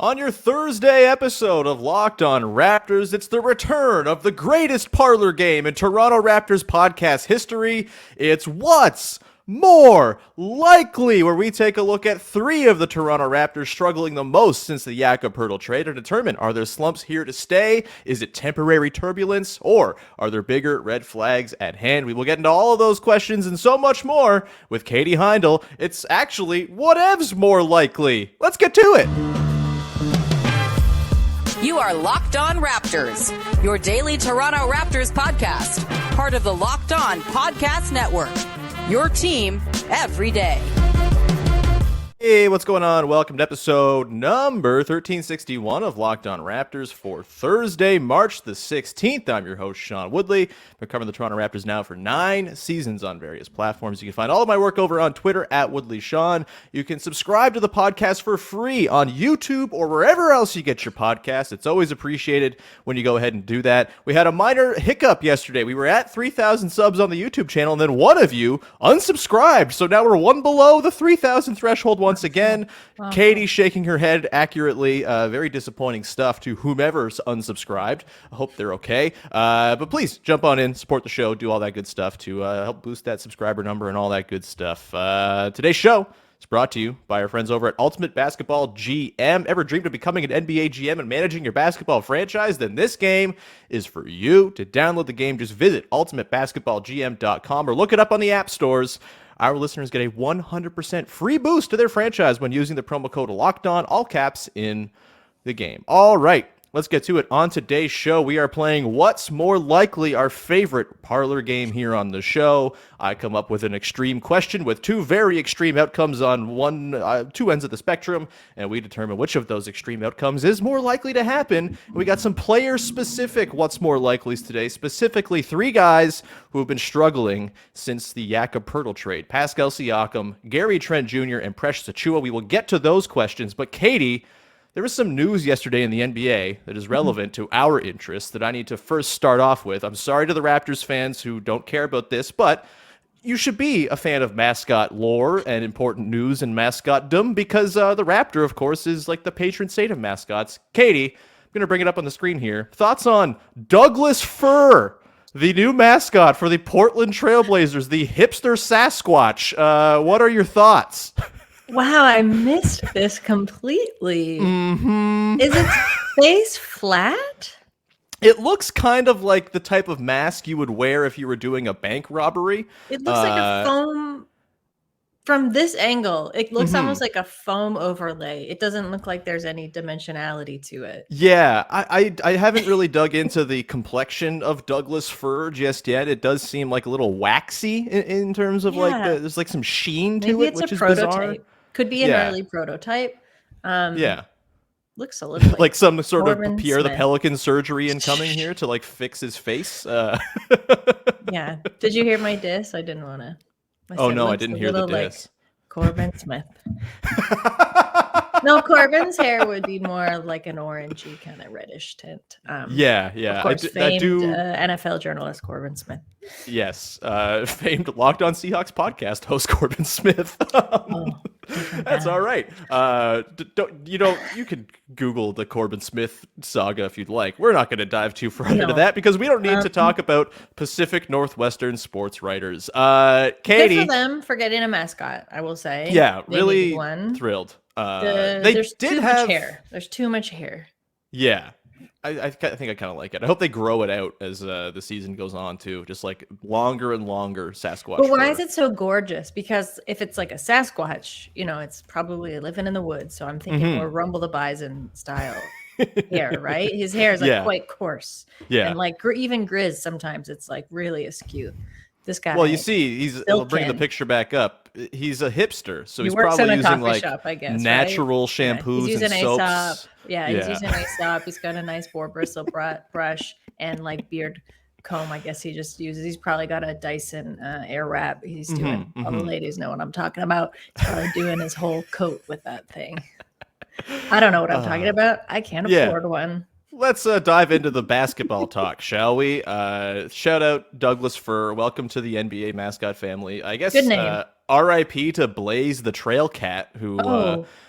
On your Thursday episode of Locked On Raptors, it's the return of the greatest parlor game in Toronto Raptors podcast history. It's What's More Likely, where we take a look at three of the Toronto Raptors struggling the most since the Jakob trade to determine, are their slumps here to stay? Is it temporary turbulence? Or are there bigger red flags at hand? We will get into all of those questions and so much more with Katie Heindl. It's actually whatevs more likely. Let's get to it. You are Locked On Raptors, your daily Toronto Raptors podcast, part of the Locked On Podcast Network, your team every day. Hey, what's going on? Welcome to episode number 1361 of Locked On Raptors for Thursday, March the 16th. I'm your host, Sean Woodley. Been covering the Toronto Raptors now for 9 seasons on various platforms. You can find all of my work over on Twitter at WoodleySean. You can subscribe to the podcast for free on YouTube or wherever else you get your podcasts. It's always appreciated when you go ahead and do that. We had a minor hiccup yesterday. We were at 3,000 subs on the YouTube channel, and then one of you unsubscribed. So now we're one below the 3,000 threshold once again. Wow. Katie shaking her head accurately. Very disappointing stuff to whomever's unsubscribed. I hope they're okay. But please jump on in, support the show, do all that good stuff to help boost that subscriber number and all that good stuff. Today's show is brought to you by our friends over at Ultimate Basketball GM. Ever dreamed of becoming an NBA GM and managing your basketball franchise? Then this game is for you. To download the game, just visit ultimatebasketballgm.com or look it up on the app stores. Our listeners get a 100% free boost to their franchise when using the promo code LOCKEDON, all caps, in the game. All right, let's get to it. On today's show, we are playing What's More Likely, our favorite parlor game here on the show. I come up with an extreme question with two very extreme outcomes on two ends of the spectrum, and we determine which of those extreme outcomes is more likely to happen. We got some player-specific What's More Likelies today, specifically three guys who have been struggling since the Jakob trade. Pascal Siakam, Gary Trent Jr., and Precious Achiuwa. We will get to those questions, but Katie, there was some news yesterday in the NBA that is relevant to our interests that I need to first start off with. I'm sorry to the Raptors fans who don't care about this, but you should be a fan of Mascot lore and important news and Mascotdom because the Raptor, of course, is like the patron saint of mascots. Katie, I'm going to bring it up on the screen here. Thoughts on Douglas Fir, the new mascot for the Portland Trailblazers, the hipster Sasquatch. What are your thoughts? Wow, I missed this completely. Mm-hmm. Is its face flat? It looks kind of like the type of mask you would wear if you were doing a bank robbery. It looks like a foam. From this angle, it looks almost like a foam overlay. It doesn't look like there's any dimensionality to it. Yeah, I haven't really dug into the complexion of Douglas Fir just yet. It does seem like a little waxy in terms of like there's like some sheen to Maybe it, it's which a is prototype. bizarre. Could be an early prototype. Yeah. Looks a little like some sort Corbin of Pierre Smith. the Pelican surgery incoming here to like fix his face. Yeah. Did you hear my diss? I didn't want to. Oh no, I didn't hear the diss. Like Corbin Smith. No, Corbin's hair would be more like an orangey kind of reddish tint. Yeah. Of course, famed NFL journalist Corbin Smith. Yes, famed Locked On Seahawks podcast host Corbin Smith. That's all right. You can Google the Corbin Smith saga if you'd like. We're not going to dive too far into that because we don't need to talk about Pacific Northwestern sports writers. Katie, good for them for getting a mascot, I will say. Yeah, they really one. Thrilled. There's too much hair. There's too much hair. Yeah. I think I kind of like it. I hope they grow it out as the season goes on too, just like longer and longer Sasquatch. But why is it so gorgeous? Because if it's like a Sasquatch, it's probably living in the woods. So I'm thinking more Rumble the Bison style hair, right? His hair is like quite coarse. Yeah, and like even Grizz sometimes it's like really askew. This guy. Well, you see, I'll bring the picture back up. He's a hipster, so he's works probably in a using coffee like shop, I guess, natural shampoos he's and using soaps. Aesop. Yeah, he's using Aesop. He's got a nice boar bristle brush and like beard comb. I guess he just uses. He's probably got a Dyson Airwrap. He's doing. All the ladies know what I'm talking about. He's probably doing his whole coat with that thing. I don't know what I'm talking about. I can't afford one. Let's dive into the basketball talk, shall we? Shout out Douglas Fir. Welcome to the NBA mascot family. I guess Good name. RIP to Blaze the Trail Cat, who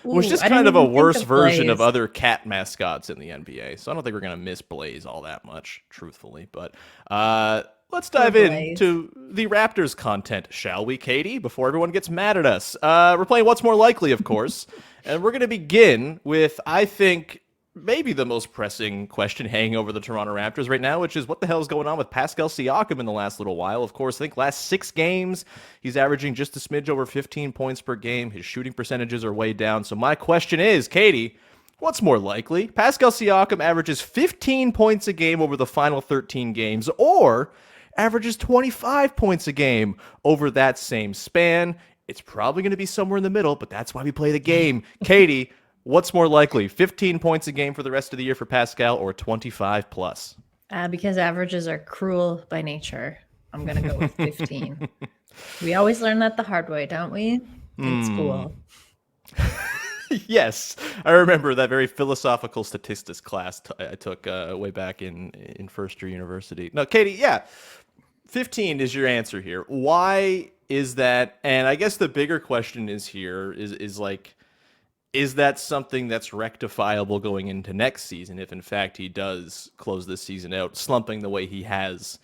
was just I kind didn't of a even think worse of version of Blaze. other cat mascots in the NBA. So I don't think we're going to miss Blaze all that much, truthfully. But let's dive Blaze. into the Raptors content, shall we, Katie, before everyone gets mad at us. We're playing What's More Likely, of course. And we're going to begin with, I think, maybe the most pressing question hanging over the Toronto Raptors right now, which is what the hell is going on with Pascal Siakam in the last little while. Of course, I think last 6 games, he's averaging just a smidge over 15 points per game. His shooting percentages are way down. So my question is, Katie, what's more likely? Pascal Siakam averages 15 points a game over the final 13 games, or averages 25 points a game over that same span? It's probably going to be somewhere in the middle, but that's why we play the game. Katie, what's more likely, 15 points a game for the rest of the year for Pascal, or 25 plus? Because averages are cruel by nature, I'm going to go with 15. We always learn that the hard way, don't we? In school. Yes, I remember that very philosophical statistics class I took way back in first year university. No, Katie, yeah, 15 is your answer here. Why is that? And I guess the bigger question is like, is that something that's rectifiable going into next season if, in fact, he does close this season out slumping the way he has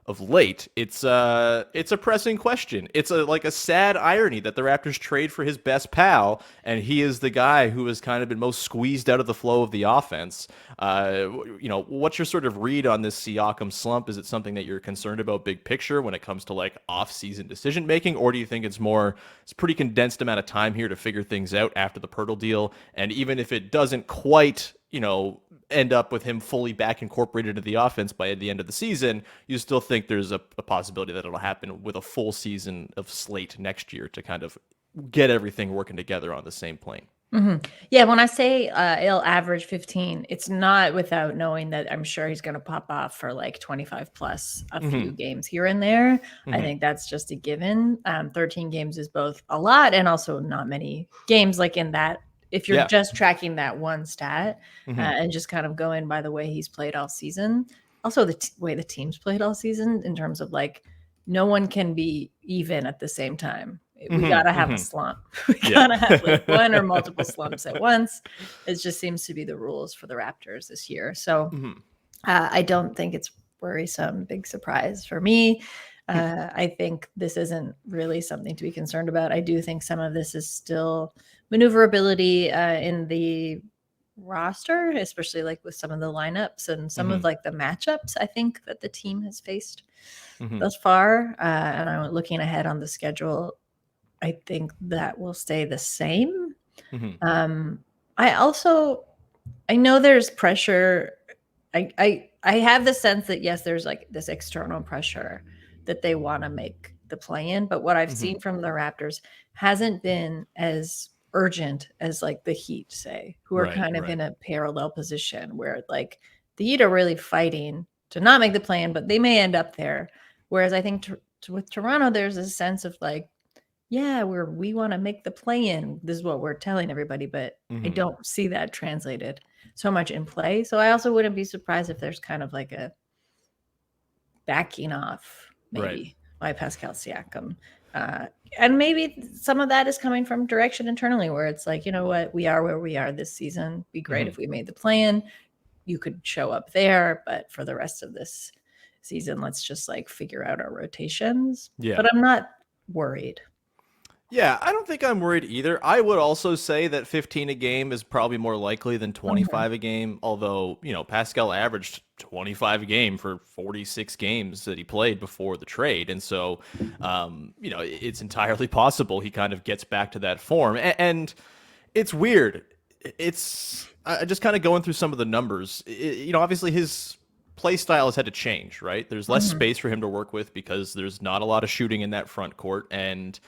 of late? It's a pressing question. It's like a sad irony that the Raptors trade for his best pal, and he is the guy who has kind of been most squeezed out of the flow of the offense. What's your sort of read on this Siakam slump? Is it something that you're concerned about big picture when it comes to like off-season decision making, or do you think it's pretty condensed amount of time here to figure things out after the Poeltl deal? And even if it doesn't quite, end up with him fully back incorporated into the offense by the end of the season, you still think there's a possibility that it'll happen with a full season of slate next year to kind of get everything working together on the same plane? Mm-hmm. Yeah, when I say it'll average 15, it's not without knowing that I'm sure he's going to pop off for like 25 plus a few games here and there. I think that's just a given. 13 games is both a lot and also not many games, like in that. If you're just tracking that one stat and just kind of going by the way he's played all season, also the way the team's played all season in terms of like no one can be even at the same time. We got to have a slump. We got to have like one or multiple slumps at once. It just seems to be the rules for the Raptors this year. So I don't think it's worrisome. Big surprise for me. I think this isn't really something to be concerned about. I do think some of this is still maneuverability in the roster, especially like with some of the lineups and some of like the matchups I think that the team has faced thus far. And I'm looking ahead on the schedule. I think that will stay the same. I know there's pressure. I have the sense that yes, there's like this external pressure that they want to make the play-in, but what I've seen from the Raptors hasn't been as urgent as like the Heat, say, who are kind of in a parallel position where like the Heat are really fighting to not make the play-in, but they may end up there. Whereas I think with Toronto, there's a sense of like, yeah, we want to make the play-in. This is what we're telling everybody, but I don't see that translated so much in play. So I also wouldn't be surprised if there's kind of like a backing off maybe by Pascal Siakam. And maybe some of that is coming from direction internally where it's like, you know what, we are where we are this season. Be great if we made the play-in. You could show up there, but for the rest of this season, let's just like figure out our rotations. Yeah. But I'm not worried. Yeah, I don't think I'm worried either. I would also say that 15 a game is probably more likely than 25 a game, although, Pascal averaged 25 a game for 46 games that he played before the trade. And so, it's entirely possible he kind of gets back to that form. And it's weird. It's just kind of going through some of the numbers. Obviously his play style has had to change, right? There's less space for him to work with because there's not a lot of shooting in that front court. And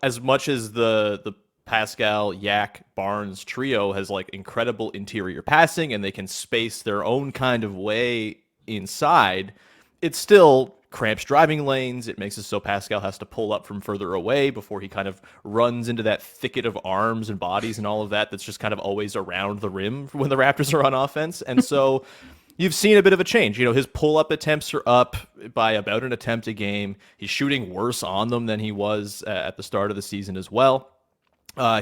as much as the Pascal, Yak, Barnes trio has like incredible interior passing and they can space their own kind of way inside, it still cramps driving lanes. It makes it so Pascal has to pull up from further away before he kind of runs into that thicket of arms and bodies and all of that that's just kind of always around the rim when the Raptors are on offense. And so you've seen a bit of a change. His pull-up attempts are up by about an attempt a game. He's shooting worse on them than he was at the start of the season as well.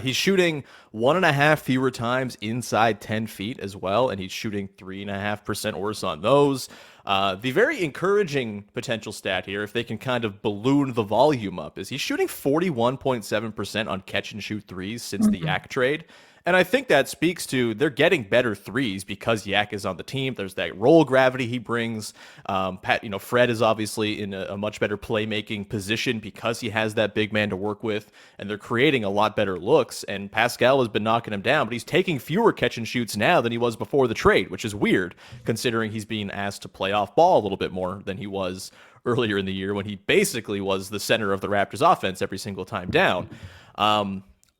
He's shooting 1.5 fewer times inside 10 feet as well, and he's shooting 3.5% worse on those. The very encouraging potential stat here, if they can kind of balloon the volume up, is he's shooting 41.7% on catch and shoot threes since the Yak trade. And I think that speaks to they're getting better threes because Yak is on the team. There's that roll gravity he brings. Fred is obviously in a much better playmaking position because he has that big man to work with, and they're creating a lot better looks. And Pascal has been knocking him down, but he's taking fewer catch and shoots now than he was before the trade, which is weird considering he's being asked to play off ball a little bit more than he was earlier in the year when he basically was the center of the Raptors offense every single time down.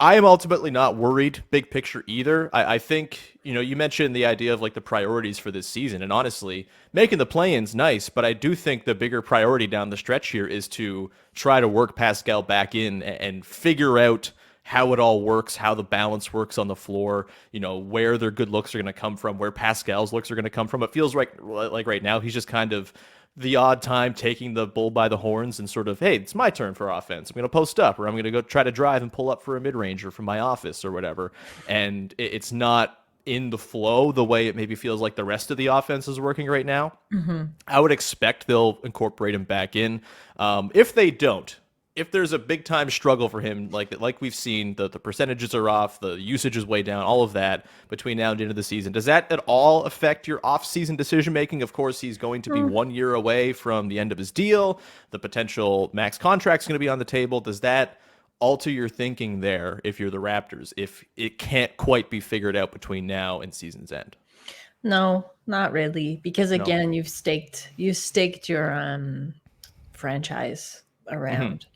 I am ultimately not worried big picture either. I think, you mentioned the idea of like the priorities for this season, and honestly, making the play-in's nice, but I do think the bigger priority down the stretch here is to try to work Pascal back in and figure out how it all works, how the balance works on the floor, where their good looks are going to come from, where Pascal's looks are going to come from. It feels like right now he's just kind of the odd time taking the bull by the horns and sort of, hey, it's my turn for offense. I'm going to post up, or I'm going to go try to drive and pull up for a mid-ranger from my office or whatever. And it's not in the flow the way it maybe feels like the rest of the offense is working right now. I would expect they'll incorporate him back in. If they don't, if there's a big time struggle for him, like we've seen, the percentages are off, the usage is way down, all of that between now and the end of the season, does that at all affect your off-season decision making? Of course, he's going to be 1 year away from the end of his deal. The potential max contract's going to be on the table. Does that alter your thinking there if you're the Raptors, if it can't quite be figured out between now and season's end? No, not really, because again, you've staked your franchise around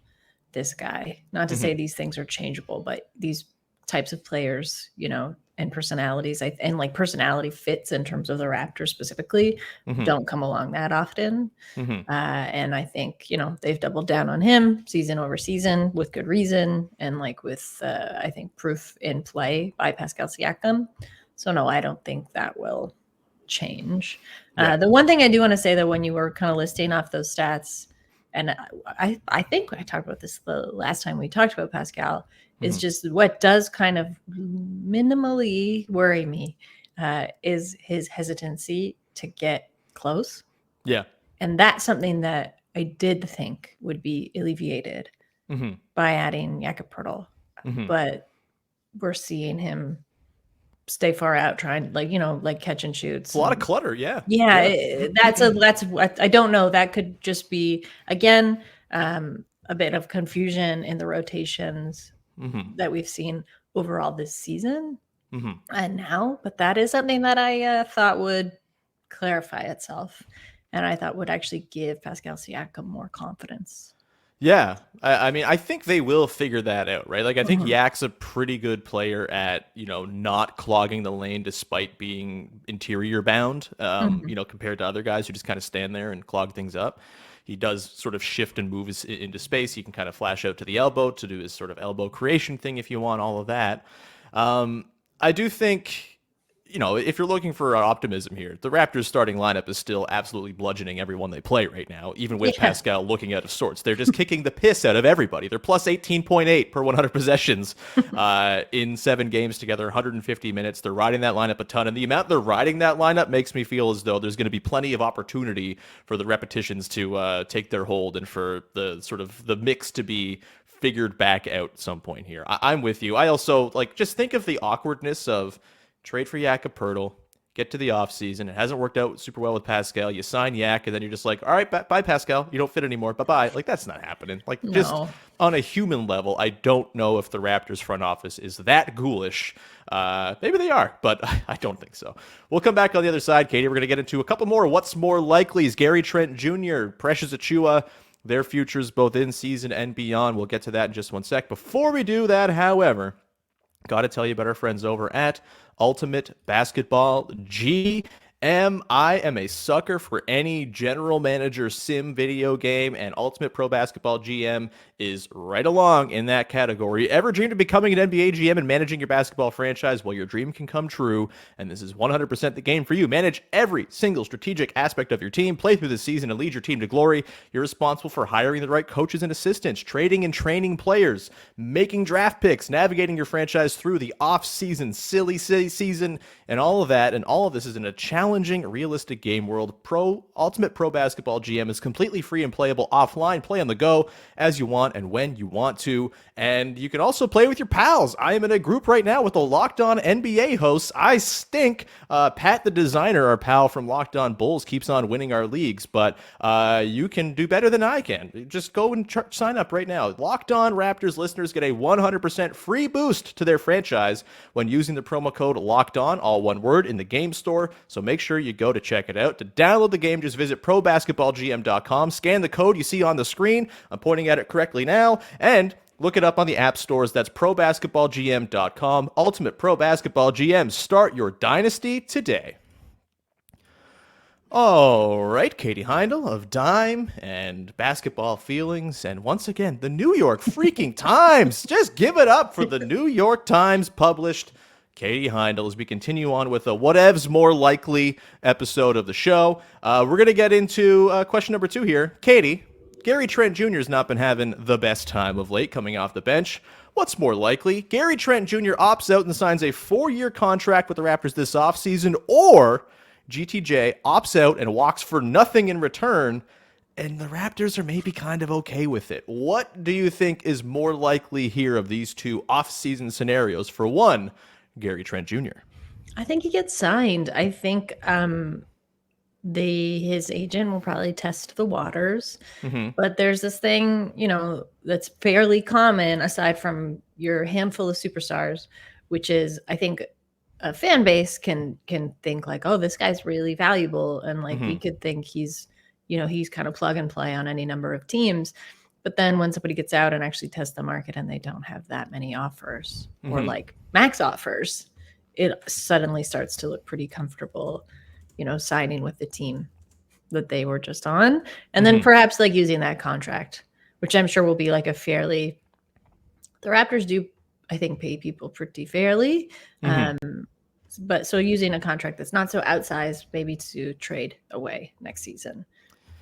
this guy. Not to say these things are changeable, but these types of players, and personalities, and like personality fits in terms of the Raptors specifically, don't come along that often. And I think, they've doubled down on him season over season with good reason, and like with, I think, proof in play by Pascal Siakam. So no, I don't think that will change. The one thing I do want to say, though, when you were kind of listing off those stats, and I think I talked about this the last time we talked about Pascal, is just what does kind of minimally worry me is his hesitancy to get close. Yeah. And that's something that I did think would be alleviated by adding Jakob Poeltl. But we're seeing him stay far out, trying like catch and shoots. It's a lot of clutter. Yeah. That's what I don't know. That could just be, again, a bit of confusion in the rotations that we've seen overall this season and now, but that is something that I thought would clarify itself, and I thought would actually give Pascal Siakam more confidence. Yeah, I mean, I think they will figure that out, right? Like, I think Yak's a pretty good player at, not clogging the lane despite being interior bound, compared to other guys who just kind of stand there and clog things up. He does sort of shift and move into space. He can kind of flash out to the elbow to do his sort of elbow creation thing if you want, all of that. I do think, if you're looking for optimism here, the Raptors starting lineup is still absolutely bludgeoning everyone they play right now, even with Pascal looking out of sorts. They're just kicking the piss out of everybody. They're plus 18.8 per 100 possessions in 7 games together, 150 minutes. They're riding that lineup a ton, and the amount they're riding that lineup makes me feel as though there's going to be plenty of opportunity for the repetitions to take their hold and for the sort of the mix to be figured back out at some point here. I'm with you. I also just think of the awkwardness of trade for Jakob Poeltl, get to the offseason. It hasn't worked out super well with Pascal. You sign Yak, and then you're just like, all right, bye, Pascal. You don't fit anymore. Bye-bye. That's not happening. Just on a human level, I don't know if the Raptors front office is that ghoulish. Maybe they are, but I don't think so. We'll come back on the other side, Katie. We're going to get into a couple more what's more likely's. Gary Trent Jr., Precious Achiuwa, their futures both in season and beyond. We'll get to that in just one sec. Before we do that, however, got to tell you about our friends over at Ultimate Basketball GM. I am a sucker for any general manager sim video game, and Ultimate Pro Basketball GM is right along in that category. Ever dreamed of becoming an NBA GM and managing your basketball franchise? Well, your dream can come true, and this is 100% the game for you. Manage every single strategic aspect of your team, play through the season, and lead your team to glory. You're responsible for hiring the right coaches and assistants, trading and training players, making draft picks, navigating your franchise through the off-season, silly season, and all of that. And all of this is in a challenging, realistic game world. Ultimate Pro Basketball GM is completely free and playable offline. Play on the go as you want and when you want to. And you can also play with your pals. I am in a group right now with the Locked On NBA hosts. I stink. Pat, the designer, our pal from Locked On Bulls, keeps on winning our leagues, but you can do better than I can. Just go and sign up right now. Locked On Raptors listeners get a 100% free boost to their franchise when using the promo code Locked On, all one word, in the game store. So make sure you go to check it out. To download the game, just visit probasketballgm.com. Scan the code you see on the screen. I'm pointing at it correctly now. And look it up on the app stores. That's probasketballgm.com. Ultimate Pro Basketball GM. Start your dynasty today. All right, Katie Heindl of Dime and Basketball Feelings, and once again, the New York freaking Times. Just give it up for the New York Times published Katie Heindl as we continue on with a whatevs more likely episode of the show. We're going to get into question number 2 here. Katie, Gary Trent Jr. has not been having the best time of late coming off the bench. What's more likely? Gary Trent Jr. opts out and signs a 4-year contract with the Raptors this offseason, or GTJ opts out and walks for nothing in return, and the Raptors are maybe kind of okay with it. What do you think is more likely here of these two off-season scenarios? For one, Gary Trent Jr. I think he gets signed. I think his agent will probably test the waters. But there's this thing, that's fairly common aside from your handful of superstars, which is, I think, a fan base can think like, oh, this guy's really valuable, and like we could think he's kind of plug and play on any number of teams. But then when somebody gets out and actually tests the market and they don't have that many offers or like max offers, it suddenly starts to look pretty comfortable, signing with the team that they were just on. And then perhaps like using that contract, which I'm sure will be like the Raptors do, I think, pay people pretty fairly. But so using a contract that's not so outsized, maybe to trade away next season,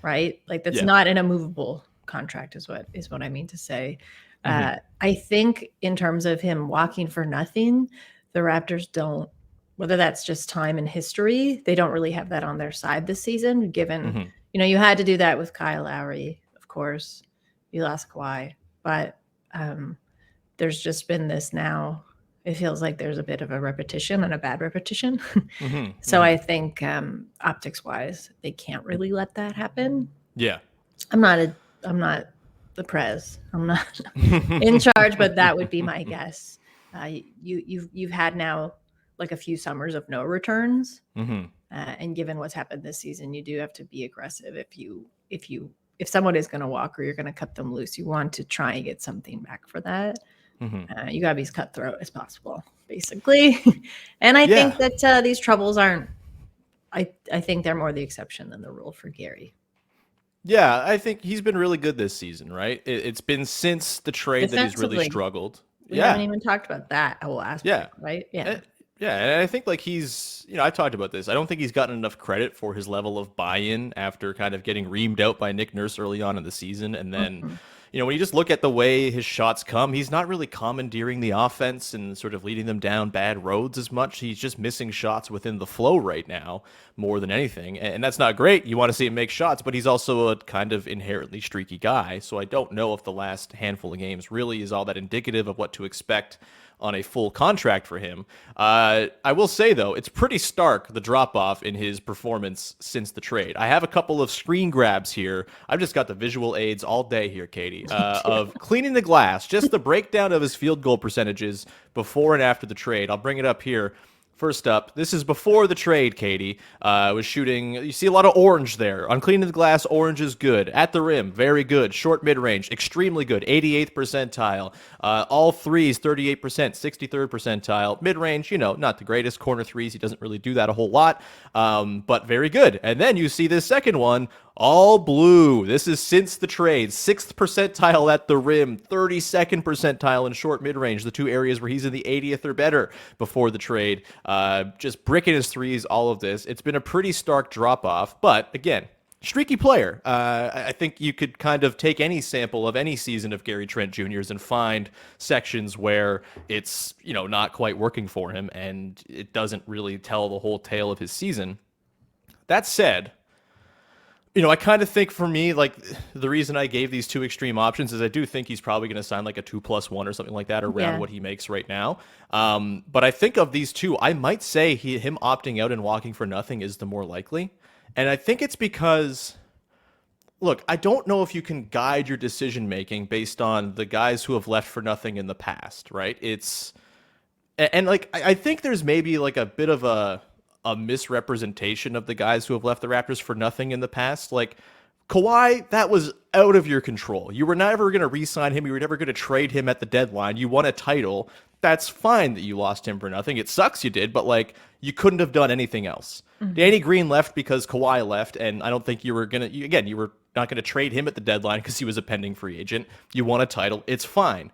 right? Like that's not an immovable contract is what I mean to say. I think in terms of him walking for nothing, the Raptors don't, whether that's just time and history, they don't really have that on their side this season, given, you had to do that with Kyle Lowry, of course, you lost Kawhi, but there's just been this now. It feels like there's a bit of a repetition and a bad repetition. So I think optics wise, they can't really let that happen. Yeah. I'm not the prez. I'm not in charge, but that would be my guess. You've had now like a few summers of no returns. And given what's happened this season, you do have to be aggressive. If someone is going to walk or you're going to cut them loose, you want to try and get something back for that. You got to be as cutthroat as possible, basically. And I think that these troubles aren't, I think they're more the exception than the rule for Gary. Yeah, I think he's been really good this season, right? It's been since the trade that he's really struggled. We haven't even talked about that whole aspect, right? Yeah. Yeah, and I think like he's, I've talked about this. I don't think he's gotten enough credit for his level of buy-in after kind of getting reamed out by Nick Nurse early on in the season. And then, when you just look at the way his shots come, he's not really commandeering the offense and sort of leading them down bad roads as much. He's just missing shots within the flow right now more than anything. And that's not great. You want to see him make shots, but he's also a kind of inherently streaky guy. So I don't know if the last handful of games really is all that indicative of what to expect on a full contract for him. I will say, though, it's pretty stark, the drop-off in his performance since the trade. I have a couple of screen grabs here. I've just got the visual aids all day here, Katie, of cleaning the glass, just the breakdown of his field goal percentages before and after the trade. I'll bring it up here. First up, this is before the trade, Katie. Was shooting, you see a lot of orange there. On cleaning the glass, orange is good. At the rim, very good. Short mid-range, extremely good. 88th percentile. All threes, 38%, 63rd percentile. Mid-range, not the greatest. Corner threes, he doesn't really do that a whole lot, but very good. And then you see this second one, all blue. This is since the trade. 6th percentile at the rim, 32nd percentile in short mid-range, the two areas where he's in the 80th or better before the trade. Just bricking his threes, all of this. It's been a pretty stark drop-off, but again, streaky player. I think you could kind of take any sample of any season of Gary Trent Jr.'s and find sections where it's, not quite working for him, and it doesn't really tell the whole tale of his season. That said, I kind of think for me, like, the reason I gave these two extreme options is I do think he's probably going to sign like a 2+1 or something like that around what he makes right now. But I think of these two, I might say him opting out and walking for nothing is the more likely. And I think it's because, look, I don't know if you can guide your decision making based on the guys who have left for nothing in the past, right? I think there's maybe like a bit of a misrepresentation of the guys who have left the Raptors for nothing in the past. Like Kawhi, that was out of your control. You were never going to re-sign him. You were never going to trade him at the deadline. You won a title. That's fine that you lost him for nothing. It sucks you did, but you couldn't have done anything else. Mm-hmm. Danny Green left because Kawhi left, and I don't think you were you were not going to trade him at the deadline because he was a pending free agent. You won a title. It's fine.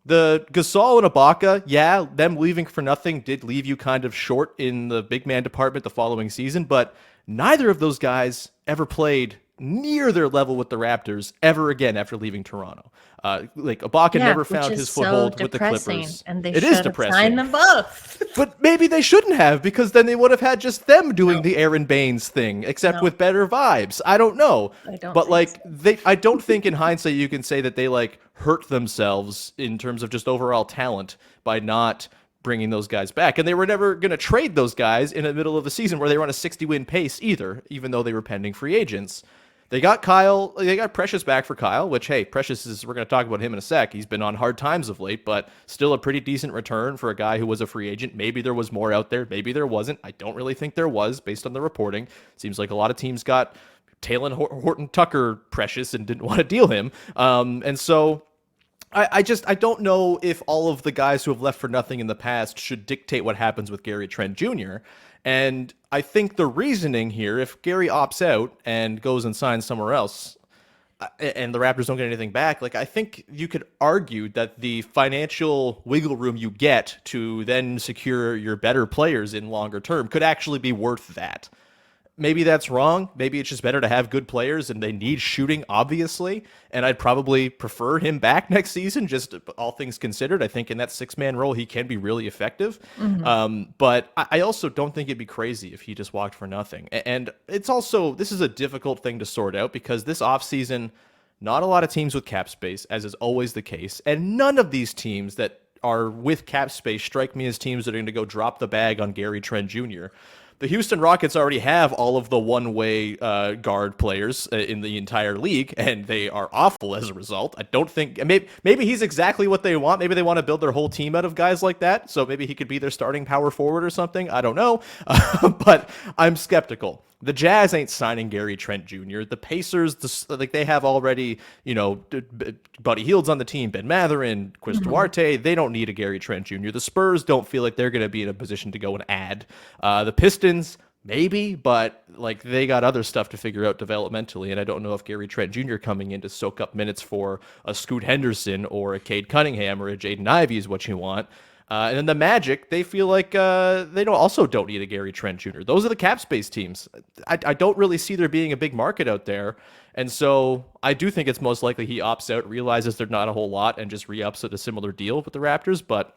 The Gasol and Ibaka, them leaving for nothing did leave you kind of short in the big man department the following season, but neither of those guys ever played near their level with the Raptors ever again after leaving Toronto. Ibaka never found his foothold with the Clippers. And they should have signed them both. But maybe they shouldn't have, because then they would have had just them doing the Aaron Baines thing, except with better vibes. I don't know. I don't think in hindsight you can say that they hurt themselves in terms of just overall talent by not bringing those guys back. And they were never going to trade those guys in the middle of the season where they were on a 60-win pace either, even though they were pending free agents. They got Precious back for Kyle, which, hey, Precious we're going to talk about him in a sec. He's been on hard times of late, but still a pretty decent return for a guy who was a free agent. Maybe there was more out there. Maybe there wasn't. I don't really think there was based on the reporting. Seems like a lot of teams got Taylor Horton Tucker Precious and didn't want to deal him. And so I don't know if all of the guys who have left for nothing in the past should dictate what happens with Gary Trent Jr. And I think the reasoning here, if Gary opts out and goes and signs somewhere else, and the Raptors don't get anything back, I think you could argue that the financial wiggle room you get to then secure your better players in longer term could actually be worth that. Maybe that's wrong. Maybe it's just better to have good players, and they need shooting, obviously. And I'd probably prefer him back next season, just all things considered. I think in that six-man role, he can be really effective. Mm-hmm. But I also don't think it'd be crazy if he just walked for nothing. And it's also, this is a difficult thing to sort out because this offseason, not a lot of teams with cap space, as is always the case. And none of these teams that are with cap space strike me as teams that are going to go drop the bag on Gary Trent Jr. The Houston Rockets already have all of the one-way guard players in the entire league, and they are awful as a result. I don't think maybe he's exactly what they want. Maybe they want to build their whole team out of guys like that, so maybe he could be their starting power forward or something. I don't know, but I'm skeptical. The Jazz ain't signing Gary Trent Jr. The Pacers, they have already, Buddy Hield's on the team, Ben Mathurin, Chris Duarte. They don't need a Gary Trent Jr. The Spurs don't feel like they're going to be in a position to go and add. The Pistons, maybe, but they got other stuff to figure out developmentally, and I don't know if Gary Trent Jr. coming in to soak up minutes for a Scoot Henderson or a Cade Cunningham or a Jaden Ivey is what you want. And then the Magic, they feel like they don't need a Gary Trent Jr. Those are the cap space teams. I don't really see there being a big market out there. And so I do think it's most likely he opts out, realizes there's not a whole lot, and just re-ups at a similar deal with the Raptors. But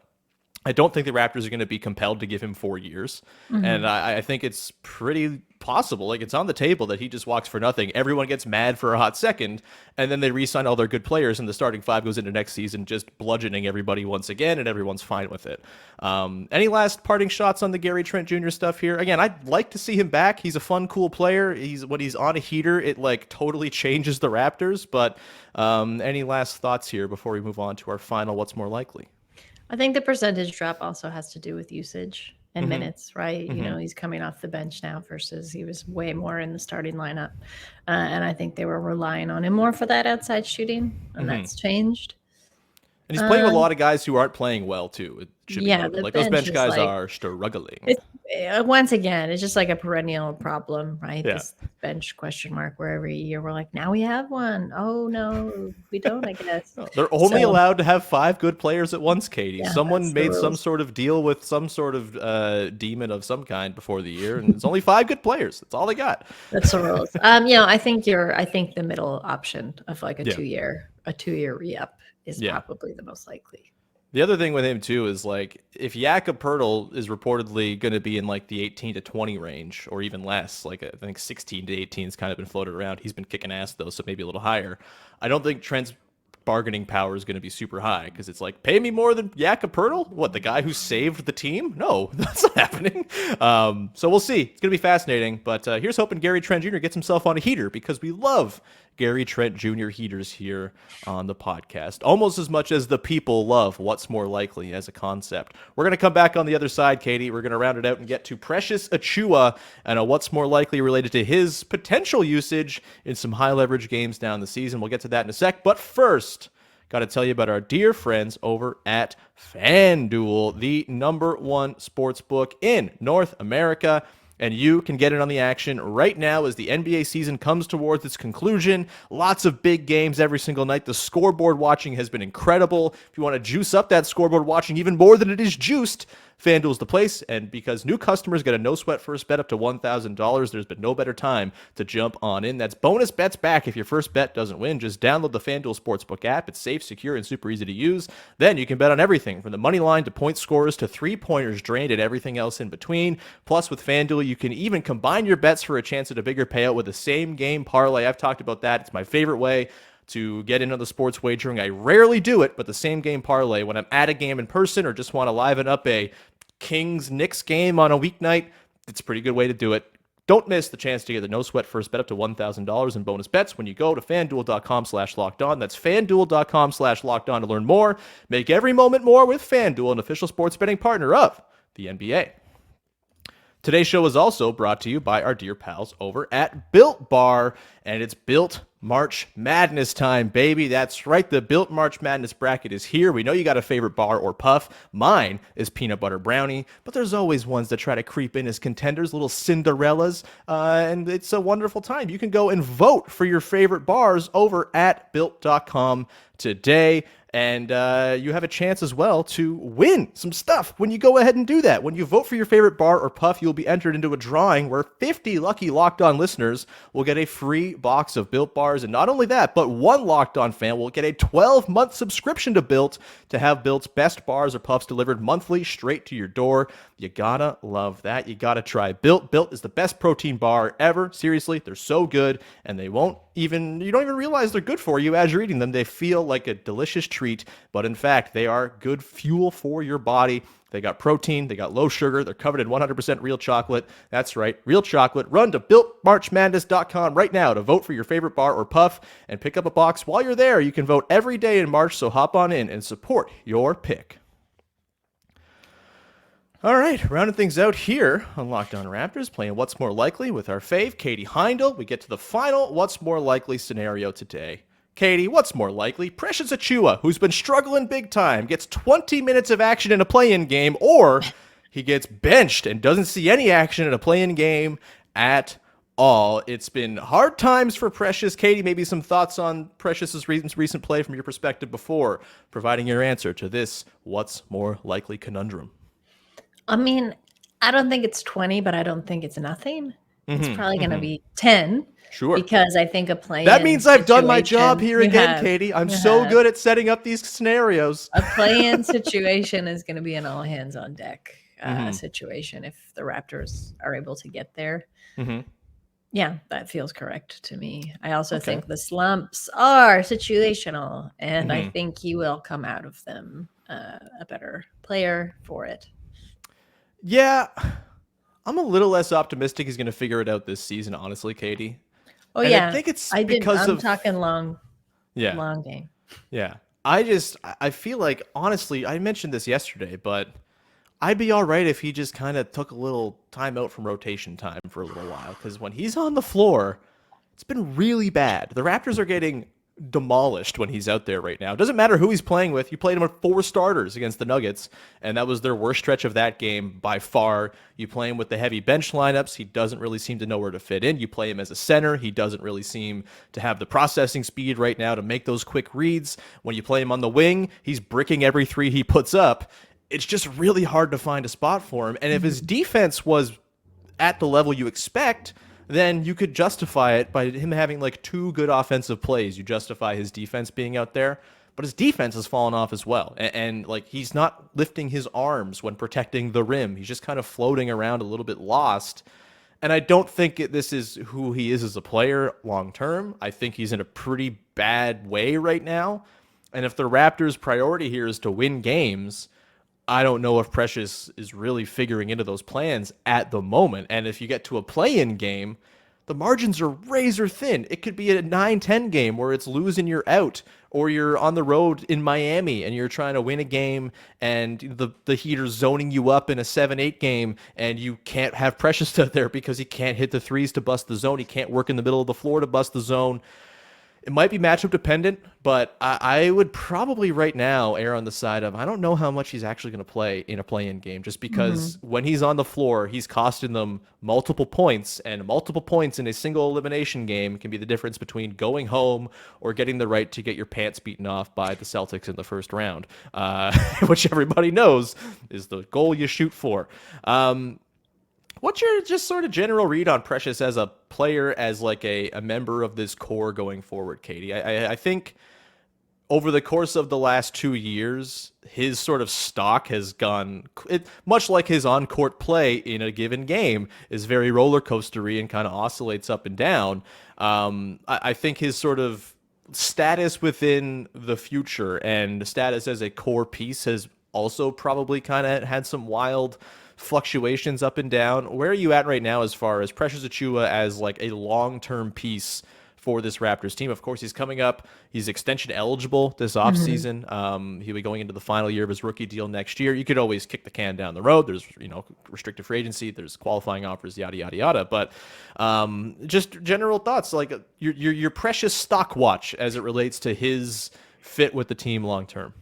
I don't think the Raptors are going to be compelled to give him 4 years. Mm-hmm. And I think it's pretty possible, it's on the table that he just walks for nothing. Everyone gets mad for a hot second, and then they re-sign all their good players, and the starting five goes into next season just bludgeoning everybody once again, and everyone's fine with it. Any last parting shots on the Gary Trent Jr. stuff here? Again, I'd like to see him back. He's a fun, cool player. When he's on a heater, it totally changes the Raptors. But any last thoughts here before we move on to our final what's more likely? I think the percentage drop also has to do with usage. and minutes, right? You know, he's coming off the bench now versus he was way more in the starting lineup. And I think they were relying on him more for that outside shooting, and that's changed. And he's playing with a lot of guys who aren't playing well, too. It should be noted. The Like, those bench guys is are struggling. It's, once again, it's just like a perennial problem, right? Yeah. This bench question mark where every year we're like, now we have one. Oh, no, we don't, I guess. They're only allowed to have 5 good players at once, Katie. Yeah, Someone made some rules. sort of deal with some sort of demon of some kind before the year, and it's only 5 good players. That's all they got. That's the rules. I think the middle option of like a 2-year re-up is probably the most likely. The other thing with him, too, is like if Jakob Poeltl is reportedly going to be in like the 18 to 20 range or even less, like I think 16 to 18 has kind of been floated around. He's been kicking ass, though, so maybe a little higher. I don't think Trent's bargaining power is going to be super high because it's like, pay me more than Jakob Poeltl? What, the guy who saved the team? No, that's not happening. So we'll see. It's going to be fascinating. But here's hoping Gary Trent Jr. gets himself on a heater because we love Gary Trent Jr. heaters here on the podcast, almost as much as the people love What's More Likely as a concept. We're going to come back on the other side, Katie. We're going to round it out and get to Precious Achiuwa and a What's More Likely related to his potential usage in some high leverage games down the season. We'll get to that in a sec. But first, got to tell you about our dear friends over at FanDuel, the #1 sports book in North America. And you can get in on the action right now as the NBA season comes towards its conclusion. Lots of big games every single night. The scoreboard watching has been incredible. If you want to juice up that scoreboard watching even more than it is juiced, FanDuel's the place. And because new customers get a no-sweat first bet up to $1,000, there's been no better time to jump on in. That's bonus bets back if your first bet doesn't win. Just download the FanDuel Sportsbook app. It's safe, secure, and super easy to use. Then you can bet on everything from the money line to point scorers to three-pointers drained and everything else in between. Plus, with FanDuel, you can even combine your bets for a chance at a bigger payout with the same game parlay. I've talked about that. It's my favorite way to get into the sports wagering. I rarely do it, but the same game parlay when I'm at a game in person or just want to liven up a Kings-Knicks game on a weeknight, it's a pretty good way to do it. Don't miss the chance to get the no-sweat first bet up to $1,000 in bonus bets when you go to FanDuel.com/lockedon. That's FanDuel.com/lockedon to learn more. Make every moment more with FanDuel, an official sports betting partner of the NBA. Today's show is also brought to you by our dear pals over at Built Bar, and it's Built March Madness time, baby. That's right. The Built March Madness bracket is here. We know you got a favorite bar or puff. Mine is peanut butter brownie, but there's always ones that try to creep in as contenders, little Cinderellas, and it's a wonderful time. You can go and vote for your favorite bars over at Built.com today. And you have a chance as well to win some stuff when you go ahead and do that. When you vote for your favorite bar or puff, you'll be entered into a drawing where 50 lucky Locked On listeners will get a free box of Built Bars. And not only that, but one Locked On fan will get a 12-month subscription to Built to have Built's best bars or puffs delivered monthly straight to your door. You gotta love that. You gotta try Built. Built is the best protein bar ever. Seriously, they're so good, and you don't even realize they're good for you as you're eating them. They feel like a delicious treat, but in fact, they are good fuel for your body. They got protein, they got low sugar, they're covered in 100% real chocolate. That's right, real chocolate. Run to BuiltMarchMadness.com right now to vote for your favorite bar or puff and pick up a box. While you're there, you can vote every day in March, so hop on in and support your pick. All right, rounding things out here on Locked On Raptors, playing What's More Likely with our fave, Katie Heindl. We get to the final What's More Likely scenario today. Katie, what's more likely? Precious Achiuwa, who's been struggling big time, gets 20 minutes of action in a play-in game, or he gets benched and doesn't see any action in a play-in game at all. It's been hard times for Precious. Katie, maybe some thoughts on Precious's recent play from your perspective before providing your answer to this What's More Likely conundrum. I mean, I don't think it's 20, but I don't think it's nothing. It's probably going to be 10. Sure. Because I think a play-in That means I've done my job here again, have, Katie. I'm so good at setting up these scenarios. A play-in situation is going to be an all-hands-on-deck situation if the Raptors are able to get there. Yeah, that feels correct to me. I also think the slumps are situational, and I think he will come out of them a better player for it. Yeah, I'm a little less optimistic he's going to figure it out this season, honestly, Katie. Oh, and yeah. I think it's I'm of talking long game. Yeah. I feel like, honestly, I mentioned this yesterday, but I'd be all right if he just kind of took a little time out from rotation time for a little while, because when he's on the floor, it's been really bad. The Raptors are getting demolished when he's out there right now. It doesn't matter who he's playing with. You played him with 4 starters against the Nuggets, and that was their worst stretch of that game by far. You play him with the heavy bench lineups. He doesn't really seem to know where to fit in. You play him as a center. He doesn't really seem to have the processing speed right now to make those quick reads. When you play him on the wing, he's bricking every 3 he puts up. It's just really hard to find a spot for him. And if his defense was at the level you expect, then you could justify it by him having like 2 good offensive plays. You justify his defense being out there, but his defense has fallen off as well. And like, he's not lifting his arms when protecting the rim. He's just kind of floating around a little bit lost. And I don't think this is who he is as a player long term. I think he's in a pretty bad way right now. And if the Raptors' priority here is to win games, I don't know if Precious is really figuring into those plans at the moment. And if you get to a play-in game, the margins are razor thin. It could be a 9-10 game where it's lose and you're out, or you're on the road in Miami and you're trying to win a game and the Heat are zoning you up in a 7-8 game and you can't have Precious out there because he can't hit the threes to bust the zone. He can't work in the middle of the floor to bust the zone. It might be matchup dependent, but I would probably right now err on the side of I don't know how much he's actually going to play in a play-in game, just because when he's on the floor, he's costing them multiple points, and multiple points in a single elimination game can be the difference between going home or getting the right to get your pants beaten off by the Celtics in the first round, which everybody knows is the goal you shoot for. What's your just sort of general read on Precious as a player, as like a member of this core going forward, Katie? I think over the course of the last 2 years, his sort of stock has gone, much like his on-court play in a given game, is very roller coastery and kind of oscillates up and down. I think his sort of status within the future and status as a core piece has also probably kind of had some wild fluctuations up and down. Where are you at right now as far as Precious Achiuwa as like a long-term piece for this Raptors team? Of course, he's coming up. He's extension eligible this offseason. He'll be going into the final year of his rookie deal next year. You could always kick the can down the road. There's, restricted free agency. There's qualifying offers, yada, yada, yada. But just general thoughts, like your Precious stock watch as it relates to his fit with the team long-term.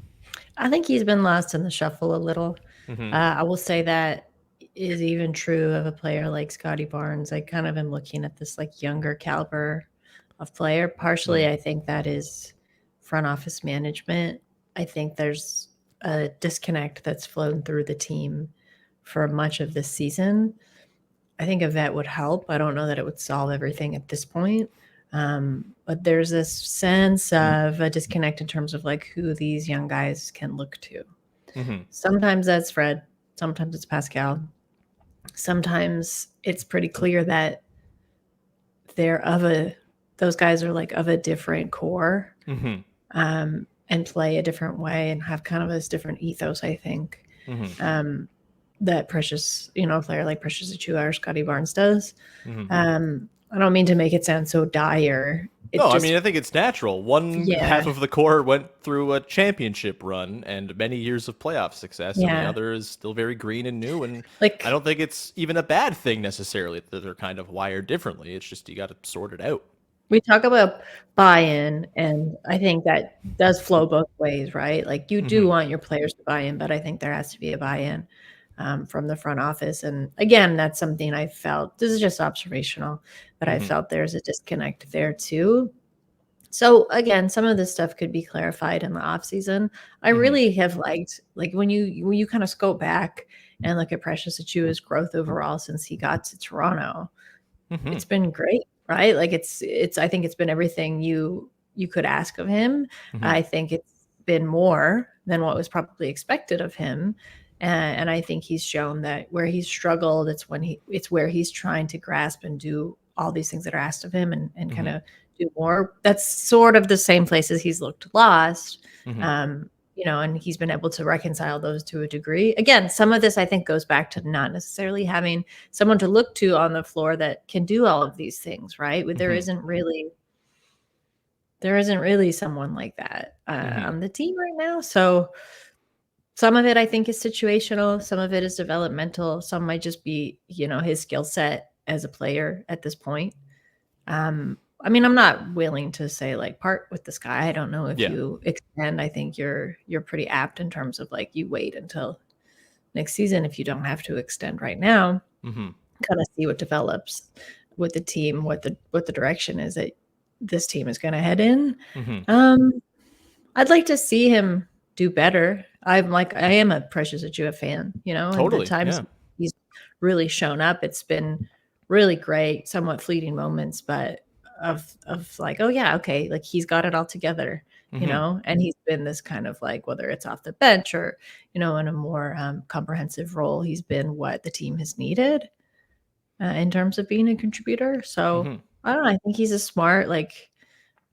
I think he's been lost in the shuffle a little. I will say that is even true of a player like Scotty Barnes. I kind of am looking at this like younger caliber of player. Partially, I think that is front office management. I think there's a disconnect that's flown through the team for much of this season. I think a vet would help. I don't know that it would solve everything at this point. But there's this sense of a disconnect in terms of like who these young guys can look to. Sometimes that's Fred. Sometimes it's Pascal. Sometimes it's pretty clear that those guys are like of a different core, and play a different way and have kind of this different ethos, I think, that Precious, a player like Precious Achiuwa or Scotty Barnes does. I don't mean to make it sound so dire. I think it's natural. One half of the core went through a championship run and many years of playoff success, and the other is still very green and new. And like, I don't think it's even a bad thing necessarily that they're kind of wired differently. It's just you got to sort it out. We talk about buy-in, and I think that does flow both ways, right? Like you do want your players to buy in, but I think there has to be a buy-in from the front office. And again, that's something I felt, this is just observational, but I felt there's a disconnect there too. So again, some of this stuff could be clarified in the offseason. I really have liked, like when you kind of scope back and look at Precious Achiuwa's growth overall since he got to Toronto, it's been great, right? Like it's I think it's been everything you could ask of him. I think it's been more than what was probably expected of him. And I think he's shown that where he's struggled, it's where he's trying to grasp and do all these things that are asked of him and kind of do more. That's sort of the same places he's looked lost, and he's been able to reconcile those to a degree. Again, some of this I think goes back to not necessarily having someone to look to on the floor that can do all of these things, right? There isn't really someone like that on the team right now. So Some of it I think is situational. Some of it is developmental. Some might just be, his skill set as a player at this point. I mean, I'm not willing to say like part with this guy. I don't know if you extend. I think you're pretty apt in terms of like you wait until next season if you don't have to extend right now. Kind of see what develops with the team, what the direction is that this team is going to head in. I'd like to see him do better. I am a Precious Achiuwa fan, Totally, and the times he's really shown up, it's been really great, somewhat fleeting moments, but of like, oh yeah, okay, like he's got it all together, and he's been this kind of like, whether it's off the bench or, in a more comprehensive role, he's been what the team has needed in terms of being a contributor. So I don't know, I think he's a smart, like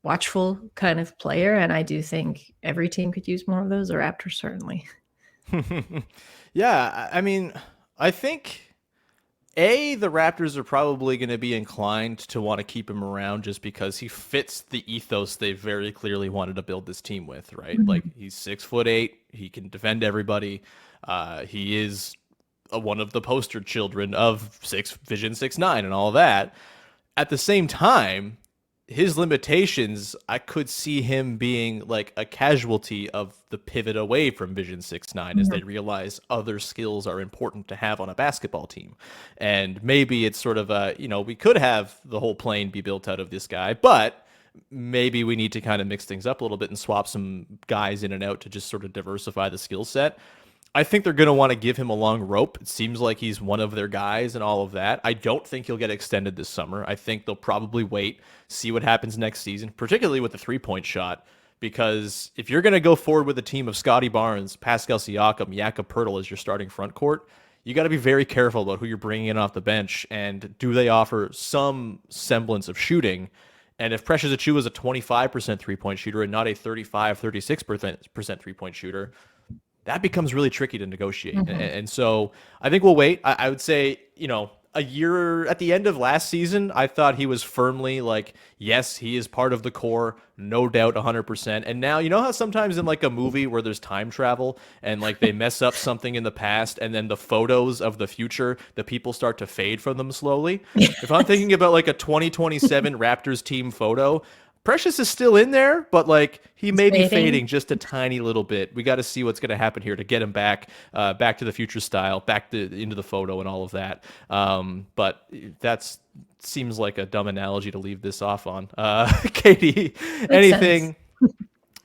watchful kind of player, and I do think every team could use more of those, the Raptors certainly. Yeah, I mean, I think the Raptors are probably going to be inclined to want to keep him around just because he fits the ethos they very clearly wanted to build this team with, right? Like he's 6'8", he can defend everybody. He is one of the poster children of Vision 6'9" and all that. At the same time, his limitations, I could see him being like a casualty of the pivot away from Vision 6'9" as they realize other skills are important to have on a basketball team. And maybe it's sort of we could have the whole plane be built out of this guy, but maybe we need to kind of mix things up a little bit and swap some guys in and out to just sort of diversify the skill set. I think they're going to want to give him a long rope. It seems like he's one of their guys and all of that. I don't think he'll get extended this summer. I think they'll probably wait, see what happens next season, particularly with the three-point shot, because if you're going to go forward with a team of Scotty Barnes, Pascal Siakam, Jakob Poeltl as your starting front court, you got to be very careful about who you're bringing in off the bench, and do they offer some semblance of shooting? And if Precious Achiuwa is a 25% three-point shooter and not a 35, 36% three-point shooter, that becomes really tricky to negotiate. And so I think we'll wait. I would say, a year at the end of last season, I thought he was firmly like, yes, he is part of the core, no doubt 100%. And now, you know how sometimes in like a movie where there's time travel and like they mess up something in the past and then the photos of the future, the people start to fade from them slowly? If I'm thinking about like a 2027 Raptors team photo, Precious is still in there, but like he may be fading just a tiny little bit. We got to see what's going to happen here to get him back to the future style, into the photo and all of that. But that seems like a dumb analogy to leave this off on. Katie, anything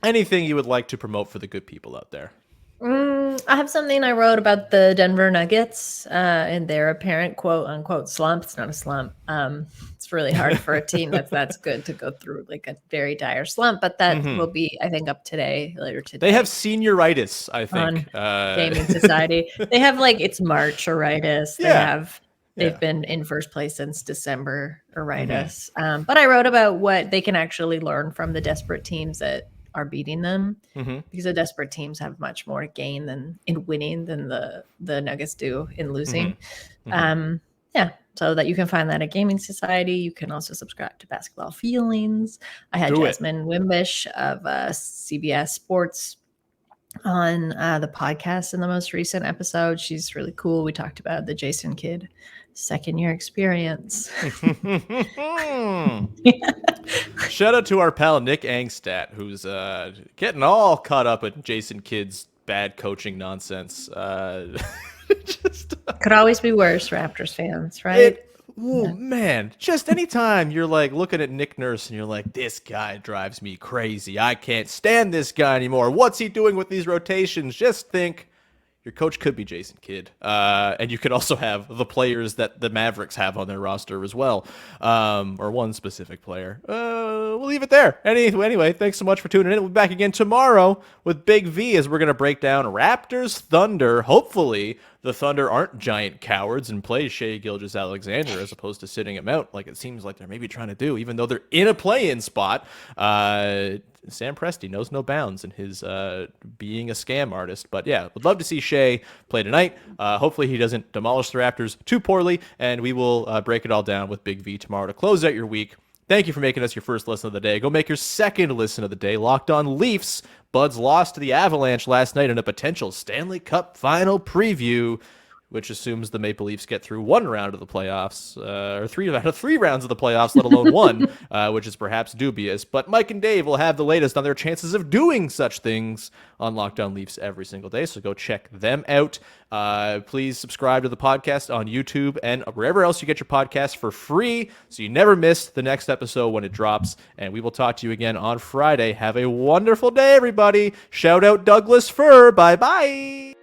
you would like to promote for the good people out there? I have something I wrote about the Denver Nuggets and their apparent quote unquote slump. It's not a slump. It's really hard for a team that's good to go through like a very dire slump, but that will be, I think, up later today. They have senioritis, I think. Gaming Society. They have like it's March-oritis. They've been in first place since December-oritis. But I wrote about what they can actually learn from the desperate teams that are beating them, because the desperate teams have much more to gain in winning than the Nuggets do in losing. So that you can find that at Gaming Society. You can also subscribe to Basketball Feelings. I had Jasmine Wimbish of CBS Sports on the podcast in the most recent episode. She's really cool. We talked about the Jason Kidd second-year experience. Shout out to our pal Nick Angstadt, who's getting all caught up in Jason Kidd's bad coaching nonsense. Could always be worse, Raptors fans, right? Man, just anytime you're like looking at Nick Nurse and you're like, this guy drives me crazy. I can't stand this guy anymore. What's he doing with these rotations? Just think, your coach could be Jason Kidd. And you could also have the players that the Mavericks have on their roster as well. Or one specific player. We'll leave it there. Anyway, thanks so much for tuning in. We'll be back again tomorrow with Big V as we're going to break down Raptors Thunder. Hopefully the Thunder aren't giant cowards and play Shai Gilgeous-Alexander as opposed to sitting him out like it seems like they're maybe trying to do, even though they're in a play-in spot. Sam Presti knows no bounds in his being a scam artist. But yeah, would love to see Shai play tonight. Hopefully he doesn't demolish the Raptors too poorly, and we will break it all down with Big V tomorrow to close out your week. Thank you for making us your first listen of the day. Go make your second listen of the day. Locked On Leafs. Buds lost to the Avalanche last night in a potential Stanley Cup final preview, which assumes the Maple Leafs get through one round of the playoffs, or three out of 3 rounds of the playoffs, let alone one, which is perhaps dubious. But Mike and Dave will have the latest on their chances of doing such things on Locked On Leafs every single day, so go check them out. Please subscribe to the podcast on YouTube and wherever else you get your podcasts for free, so you never miss the next episode when it drops. And we will talk to you again on Friday. Have a wonderful day, everybody. Shout out Douglas Fir. Bye-bye.